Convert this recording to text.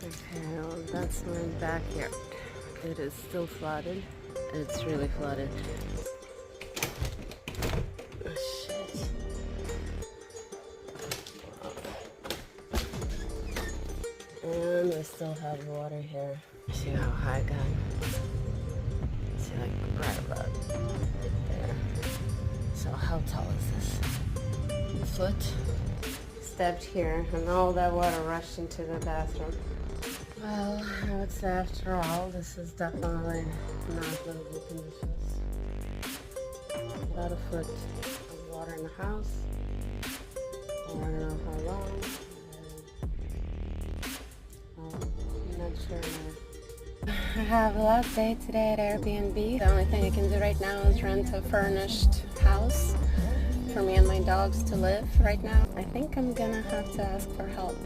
Okay, well, that's my backyard. It is still flooded. It's really flooded. Oh, shit. And we still have water here. See how high it got? See, like right about there. So how tall is this? A foot? Stepped here, and all that water rushed into the bathroom. Well, I would say after all, this is definitely not livable conditions. About a foot of water in the house. I don't know how long. I'm not sure. I have a last day today at Airbnb. The only thing I can do right now is rent a furnished house for me and my dogs to live right now. I think I'm gonna have to ask for help.